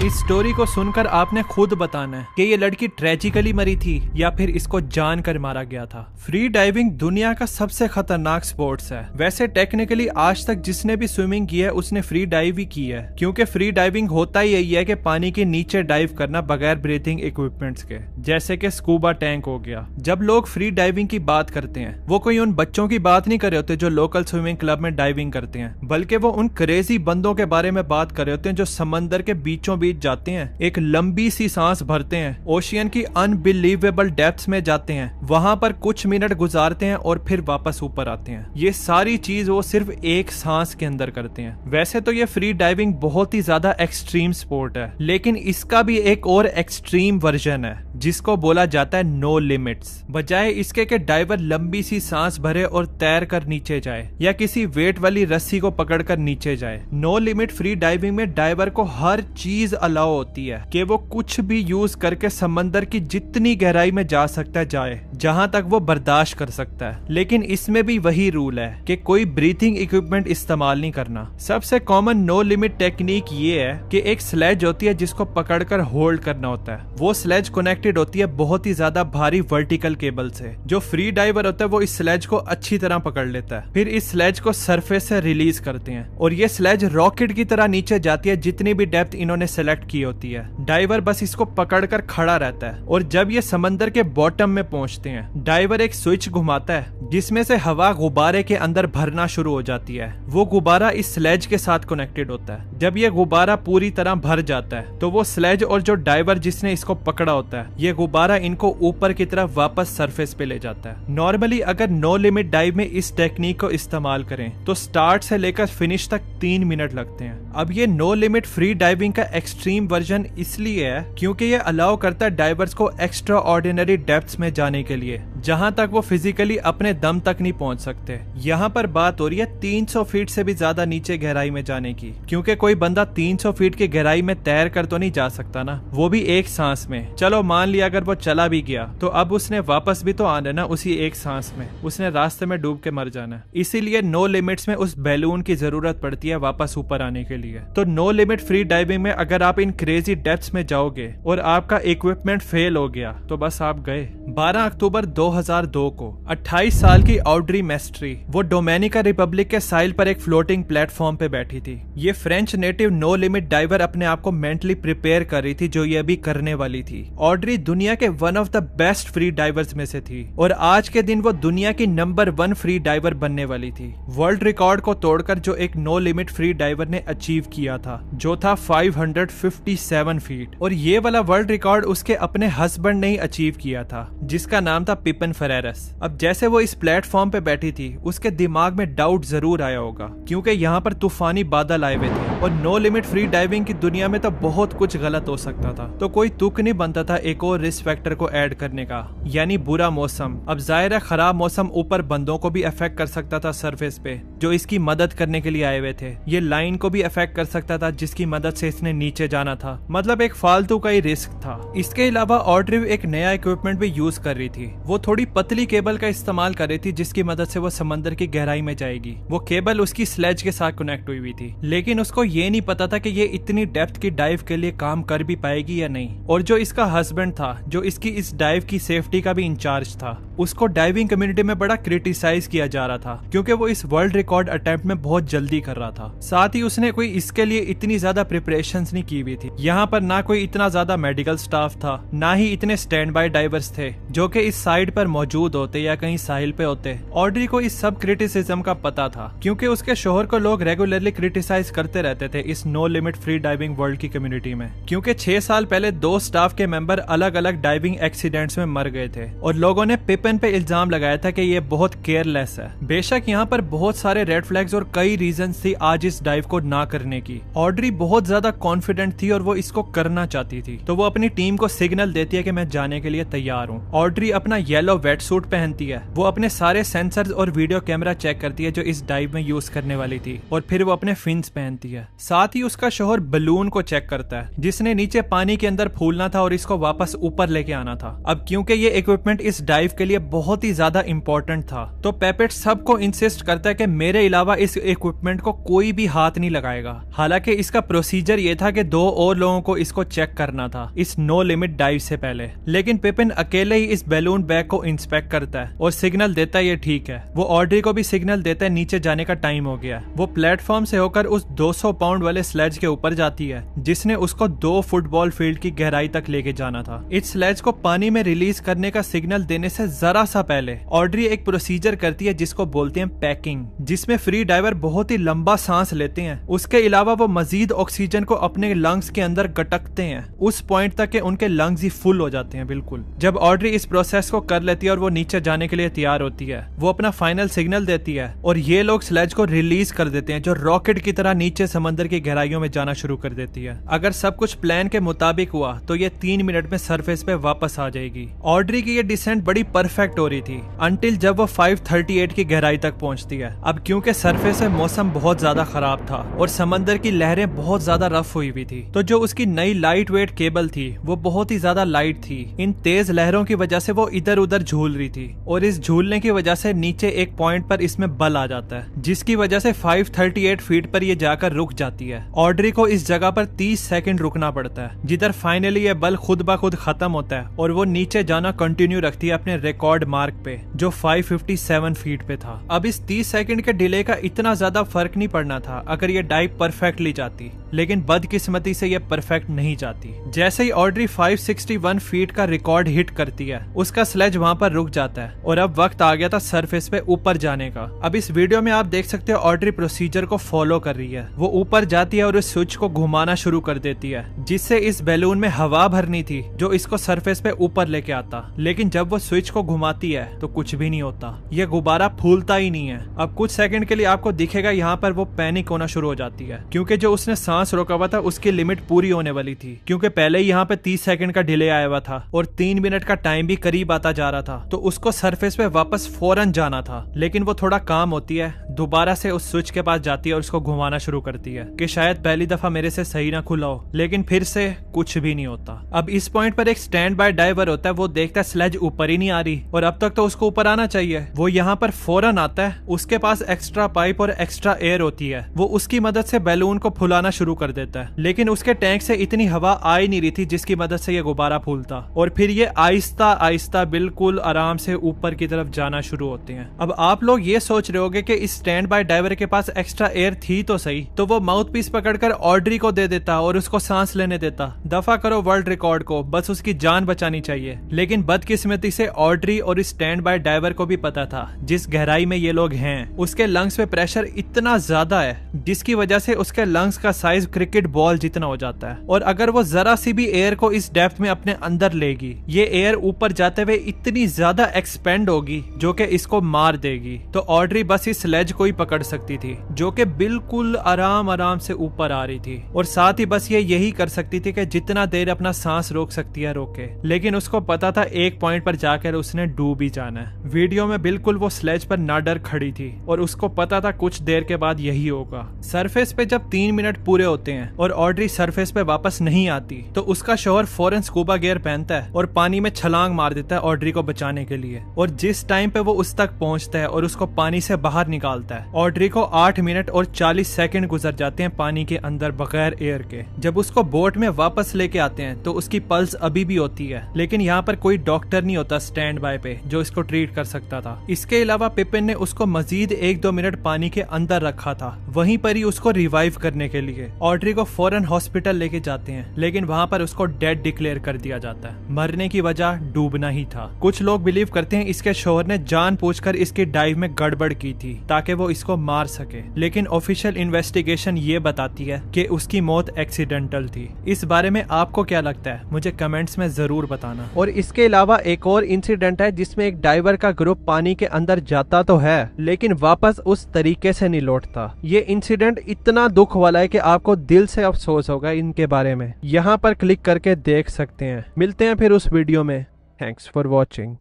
इस स्टोरी को सुनकर आपने खुद बताना है कि ये लड़की ट्रेजिकली मरी थी या फिर इसको जानकर मारा गया था। फ्री डाइविंग दुनिया का सबसे खतरनाक स्पोर्ट्स है। वैसे टेक्निकली आज तक जिसने भी स्विमिंग की है उसने फ्री डाइव ही की है, क्योंकि फ्री डाइविंग होता ही यही है कि पानी के नीचे डाइव करना बगैर ब्रीथिंग इक्विपमेंट्स के, जैसे कि स्कूबा टैंक हो गया। जब लोग फ्री डाइविंग की बात करते हैं वो कोई उन बच्चों की बात नहीं कर रहे होते जो लोकल स्विमिंग क्लब में डाइविंग करते हैं, बल्कि वो उन क्रेजी बंदों के बारे में बात कर रहे होते हैं जो समंदर के बीचों बीच जाते हैं, एक लंबी सी सांस भरते हैं, ओशियन की अनबिलीवेबल डेप्थ्स में जाते हैं, वहां पर कुछ मिनट गुजारते हैं और फिर वापस ऊपर आते हैं। ये सारी चीज वो सिर्फ एक सांस के अंदर करते हैं। वैसे तो ये फ्री डाइविंग बहुत ही ज्यादा एक्सट्रीम स्पोर्ट है, लेकिन इसका भी एक और एक्सट्रीम वर्जन है जिसको बोला जाता है नो लिमिट्स। बजाय इसके कि डाइवर लंबी सी सांस भरे और तैर कर नीचे जाए या किसी वेट वाली रस्सी को पकड़कर नीचे जाए, नो लिमिट फ्री डाइविंग में डाइवर को हर चीज अलाउ होती है कि वो कुछ भी यूज करके समंदर की जितनी गहराई में जा सकता जाए, जहां तक वो बर्दाश्त कर सकता है। लेकिन इसमें भी वही रूल है कि कोई ब्रीथिंग इक्विपमेंट इस्तेमाल नहीं करना। सबसे कॉमन नो लिमिट टेक्निक ये है कि एक स्लेज होती है जिसको पकड़कर होल्ड करना होता है। वो स्लेज कनेक्टेड होती है बहुत ही ज्यादा भारी वर्टिकल केबल से। जो फ्री डाइवर होता है वो इस स्लेज को अच्छी तरह पकड़ लेता है, फिर इस स्लेज को सरफेस से रिलीज करते हैं और ये स्लेज रॉकेट की तरह नीचे जाती है जितनी भी डेप्थ इन्होंने सेलेक्ट की होती है। डाइवर बस इसको पकड़कर खड़ा रहता है और जब ये समंदर के बॉटम में पहुंचते हैं, डाइवर एक स्विच घुमाता है जिसमें से हवा गुब्बारे के अंदर भरना शुरू हो जाती है। वो गुब्बारा इस स्लेज के साथ कनेक्टेड होता है। जब ये गुब्बारा पूरी तरह भर जाता है तो वो स्लेज और जो डाइवर जिसने इसको पकड़ा होता है, ये गुब्बारा इनको ऊपर की तरफ वापस सरफेस पे ले जाता है। नॉर्मली अगर नो लिमिट डाइव में इस टेक्निक को इस्तेमाल करें तो स्टार्ट से लेकर फिनिश तक 3 मिनट लगते हैं। अब ये नो लिमिट फ्री डाइविंग का एक्सट्रीम वर्जन इसलिए है क्योंकि ये अलाउ करता है डाइवर्स को एक्स्ट्रा ऑर्डिनरी डेप्थ्स में जाने के लिए, जहां तक वो फिजिकली अपने दम तक नहीं पहुंच सकते। यहाँ पर बात हो रही है 300 फीट से भी ज्यादा नीचे गहराई में जाने की, क्योंकि कोई बंदा 300 फीट की गहराई में तैर कर तो नहीं जा सकता ना, वो भी एक सांस में। चलो मान लिया अगर वो चला भी गया तो अब उसने वापस भी तो आना ना उसी एक सांस में, उसने रास्ते में डूब के मर जाना। इसीलिए नो लिमिट्स में उस बैलून की जरूरत पड़ती है वापस ऊपर आने के लिए। तो नो लिमिट फ्री डाइविंग में अगर आप इन क्रेजी डेप्थ्स में जाओगे और आपका इक्विपमेंट फेल हो गया तो बस आप गए। 12 अक्टूबर 2002 को 28 साल की ऑड्री मेस्ट्री वो डोमिनिका रिपब्लिक के साइल पर एक फ्लोटिंग प्लेटफॉर्म पे बैठी थी। ये French native no limit diver अपने आप को मेंटली प्रिपेयर कर रही थी जो ये अभी करने वाली थी। ऑड्री दुनिया के one of the best free diverse में से थी और आज के दिन वो दुनिया की नंबर 1 फ्री डाइवर बनने वाली थी। वर्ल्ड रिकॉर्ड को तोड़कर जो एक नो लिमिट फ्री डाइवर ने अचीव किया था जो था 557 फीट, और ये वाला वर्ल्ड रिकॉर्ड उसके अपने हस्बैंड ने ही अचीव किया था जिसका नाम था पिपन फेरेरस। अब जैसे वो इस प्लेटफॉर्म पे बैठी थी उसके दिमाग में डाउट जरूर आया होगा क्योंकि यहाँ पर तूफानी बादल आए हुए थे और नो लिमिट फ्री डाइविंग की दुनिया में तो बहुत कुछ गलत हो सकता था, तो कोई तुक नहीं बनता था एक और रिस्क फैक्टर को ऐड करने का, यानी बुरा मौसम। अब जाहिर है खराब मौसम ऊपर बंदों को भी अफेक्ट कर सकता था सरफेस पे जो इसकी मदद करने के लिए आए हुए थे, ये लाइन को भी अफेक्ट कर सकता था जिसकी मदद से इसने नीचे जाना था। मतलब एक फालतू का ही रिस्क था। इसके अलावा ऑड्री एक नया इक्विपमेंट भी यूज कर रही थी। वो थोड़ी पतली केबल का इस्तेमाल कर रही थी जिसकी मदद से वो समंदर की गहराई में जाएगी। वो केबल उसकी स्लेज के साथ कनेक्ट हुई थी, लेकिन उसको ये नहीं पता था कि ये इतनी डेप्थ की डाइव के लिए काम कर भी पाएगी या नहीं। और जो इसका हस्बैंड था जो इसकी इस डाइव की सेफ्टी का भी इंचार्ज था, उसको डाइविंग कम्युनिटी में बड़ा क्रिटिसाइज किया जा रहा था क्योंकि वो इस वर्ल्ड रिकॉर्ड अटेम्प्ट में बहुत जल्दी कर रहा था। साथ ही उसने कोई इसके लिए इतनी ज्यादा प्रिपरेशंस नहीं की हुई थी। यहाँ पर ना कोई इतना ज्यादा मेडिकल स्टाफ था, ना ही इतने स्टैंड बाय डाइवर्स थे जो कि इस साइड पर मौजूद होते या कहीं साहिल पे होते। ऑड्री को इस सब क्रिटिसिज्म का पता था क्योंकि उसके शोहर को लोग रेगुलरली क्रिटिसाइज करते रहते थे इस no limit free diving world की कम्युनिटी में, क्योंकि 6 साल पहले 2 स्टाफ के मेंबर अलग अलग डाइविंग एक्सीडेंट्स में मर गए थे और लोगों ने पिपन पे इल्जाम लगाया था कि ये बहुत केयरलेस है। बेशक यहाँ पर बहुत सारे रेड फ्लैग्स और कई रीजंस थी आज इस डाइव को ना करने की। ऑड्री बहुत ज्यादा कॉन्फिडेंट थी और वो इसको करना चाहती थी, तो वो अपनी टीम को सिग्नल देती है कि मैं जाने के लिए तैयार हूँ। ऑड्री अपना येलो वेट सूट पहनती है, वो अपने सारे सेंसर्स और वीडियो कैमरा चेक करती है जो इस डाइव में यूज करने वाली थी, और फिर वो अपने फिन्स पहनती है। साथ ही उसका शोहर बलून को चेक करता है जिसने नीचे पानी के अंदर फूलना था और इसको वापस ऊपर लेके आना था। अब क्योंकि ये इक्विपमेंट इस डाइव के लिए लिए बहुत ही ज्यादा इम्पोर्टेंट था। तो पेपेट सबको इंसिस्ट करता है कि मेरे अलावा इस इक्विपमेंट को कोई भी हाथ नहीं लगाएगा। हालांकि इसका प्रोसीजर ये था कि 2 और लोगों को इसको चेक करना था इस नो लिमिट डाइव से पहले, लेकिन पिपिन अकेले ही इस बैलून बैग को इंस्पेक्ट करता है और सिग्नल देता है ये ठीक है। वो ऑड्री को भी सिग्नल देता है नीचे जाने का टाइम हो गया। वो प्लेटफॉर्म से होकर उस 200 पाउंड वाले स्लेज के ऊपर जाती है जिसने उसको 2 फुटबॉल फील्ड की गहराई तक लेके जाना था। इस स्लेज को पानी में रिलीज करने का सिग्नल देने से जरा सा पहले ऑड्री एक प्रोसीजर करती है जिसको बोलते हैं पैकिंग, जिसमें फ्री डाइवर बहुत ही लंबा सांस लेते हैं। उसके अलावा वो मजीद ऑक्सीजन को अपने लंग्स के अंदर गटकते हैं उस पॉइंट तक कि उनके लंग्स ही फुल हो जाते हैं बिल्कुल। जब ऑड्री इस प्रोसेस को कर लेती है और वो नीचे जाने के लिए तैयार होती है, वो अपना फाइनल सिग्नल देती है और ये लोग स्लेज को रिलीज कर देते हैं जो रॉकेट की तरह नीचे समंदर की गहराइयों में जाना शुरू कर देती है। अगर सब कुछ प्लान के मुताबिक हुआ तो ये 3 मिनट में सरफेस पे वापस आ जाएगी। ऑड्री की ये डिसेंट बड़ी परफेक्ट हो रही थी अंटिल जब वो 538 की गहराई तक पहुंचती है। अब क्योंकि सरफेस में मौसम बहुत ज्यादा खराब था और समंदर की लहरें बहुत ज्यादा रफ हुई हुई थी, तो जो उसकी नई लाइट वेट केबल थी वो बहुत ही ज्यादा लाइट थी। इन तेज लहरों की वजह से वो इधर उधर झूल रही थी और इस झूलने की वजह से नीचे एक पॉइंट पर इसमें बल आ जाता है जिसकी वजह से 538 फीट पर ये जाकर रुक जाती है। ऑड्री को इस जगह पर 30 सेकंड रुकना पड़ता है जिधर फाइनली ये बल खुद ब खुद खत्म होता है और वो नीचे जाना कंटिन्यू रखती है अपने रिकॉर्ड मार्क पे जो 557 फीट पे था। अब इस 30 सेकंड के डिले का इतना ज्यादा फर्क नहीं पड़ना था अगर ये डाइव परफेक्टली जाती, लेकिन बदकिस्मती से ये परफेक्ट नहीं जाती। जैसे ही ऑड्री 561 फीट का रिकॉर्ड हिट करती है उसका स्लेज वहां पर रुक जाता है और अब वक्त आ गया था सरफेस पे ऊपर जाने का। अब इस वीडियो में आप देख सकते हो ऑड्री प्रोसीजर को फॉलो कर रही है। वो ऊपर जाती है और इस स्विच को घुमाना शुरू कर देती है जिससे इस बैलून में हवा भरनी थी जो इसको सरफेस पे ऊपर लेके आता, लेकिन जब वो स्विच को घुमाती है तो कुछ भी नहीं होता, ये गुब्बारा फूलता ही नहीं है। अब कुछ सेकंड के लिए आपको दिखेगा यहाँ पर वो पैनिक होना शुरू हो जाती है क्योंकि जो उसने सांस रोका हुआ था उसकी लिमिट पूरी होने वाली थी, क्योंकि पहले ही यहाँ पे 30 सेकंड का डिले आया हुआ था और 3 मिनट का टाइम भी करीब आता जा रहा था, तो उसको सरफेस पे वापस फौरन जाना था। लेकिन वो थोड़ा काम होती है, दोबारा से उस स्विच के पास जाती है और उसको घुमाना शुरू करती है कि शायद पहली दफा मेरे से सही ना खुला हो, लेकिन फिर से कुछ भी नहीं होता। अब इस पॉइंट पर एक स्टैंड बाय डाइवर होता है, वो देखता है स्लेज ऊपर ही नहीं आ रही और अब तक तो उसको ऊपर आना चाहिए। वो यहाँ पर फौरन आता है, उसके पास एक्स्ट्रा पाइप और एक्स्ट्रा एयर होती है, वो उसकी मदद से बैलून को फुलाना शुरू कर देता है, लेकिन उसके टैंक से इतनी हवा आ ही नहीं रही थी जिसकी मदद से ये गुब्बारा फूलता और फिर ये आहिस्ता आहिस्ता बिल्कुल आराम से ऊपर की तरफ जाना शुरू होते हैं। अब आप लोग ये सोच रहे होंगे कि इस स्टैंड बाय डाइवर के पास एक्स्ट्रा एयर थी तो सही, तो वो माउथ पीस पकड़कर ऑड्री को दे देता और उसको सांस लेने देता। दफा करो वर्ल्ड रिकॉर्ड को, बस उसकी जान बचानी चाहिए। लेकिन बदकिस्मती से ऑड्री और इस स्टैंड बाय डाइवर को भी पता था जिस गहराई में ये लोग हैं उसके लंग्स पे प्रेशर इतना ज्यादा है जिसकी वजह से उसके लंग्स का साइज क्रिकेट बॉल जितना हो जाता है, और अगर वो जरा सी भी एयर को इस डेप्थ में अपने अंदर लेगी, ये एयर ऊपर जाते हुए इतनी ज्यादा एक्सपेंड होगी जो कि इसको मार देगी। तो ऑड्री बस इस स्लेज को ही पकड़ सकती थी जो कि बिल्कुल आराम आराम से ऊपर आ रही थी, और साथ ही बस ये यही कर सकती थी कि जितना देर अपना सांस रोक सकती है रोके, लेकिन उसको पता था एक पॉइंट पर जाकर उसने डूब ही जाना है। वीडियो में बिल्कुल वो स्लेज पर ना डर खड़ी थी और उसको पता था कुछ देर के बाद यही होगा। सरफेस पे जब 3 मिनट पूरे होते हैं और ऑड्री सरफेस पे वापस नहीं आती तो उसका शौहर फौरन स्कूबा गियर पहनता है और पानी में छलांग मार देता है ऑड्री को बचाने के लिए, और जिस टाइम पे वो उस तक पहुंचता है और उसको पानी से बाहर निकालता है, ऑड्री को 8 मिनट और 40 सेकंड गुजर जाते हैं पानी के अंदर बगैर एयर के। जब उसको बोट में वापस लेके आते हैं तो उसकी पल्स अभी भी होती है, लेकिन यहाँ पर कोई डॉक्टर नहीं होता स्टैंड बाय पे जो इसको ट्रीट कर सकता था। इसके अलावा पिपिन ने उसको मजीद 1-2 मिनट पानी के अंदर रखा था, वहीं पर ही उसको रिवाइव करने के लिए। ऑड्री को फौरन हॉस्पिटल लेके जाते हैं, लेकिन वहाँ पर उसको डेड डिक्लेयर कर दिया जाता है। मरने की वजह डूबना ही था। कुछ लोग बिलीव करते हैं इसके शौहर ने जानबूझकर इसकी डाइव में गड़बड़ की थी ताकि वो इसको मार सके, लेकिन ऑफिशियल इन्वेस्टिगेशन ये बताती है कि उसकी मौत एक्सीडेंटल थी। इस बारे में आपको क्या लगता है मुझे कमेंट्स में जरूर बताना। और इसके अलावा एक और इंसिडेंट है जिसमें एक डाइवर का ग्रुप पानी के अंदर जाता तो है लेकिन वापस उस तरीके से नहीं लौटता। ये इंसिडेंट इतना दुख वाला है कि आपको दिल से अफसोस होगा इनके बारे में। यहाँ पर क्लिक करके देख सकते हैं। मिलते हैं फिर उस वीडियो में। Thanks for watching.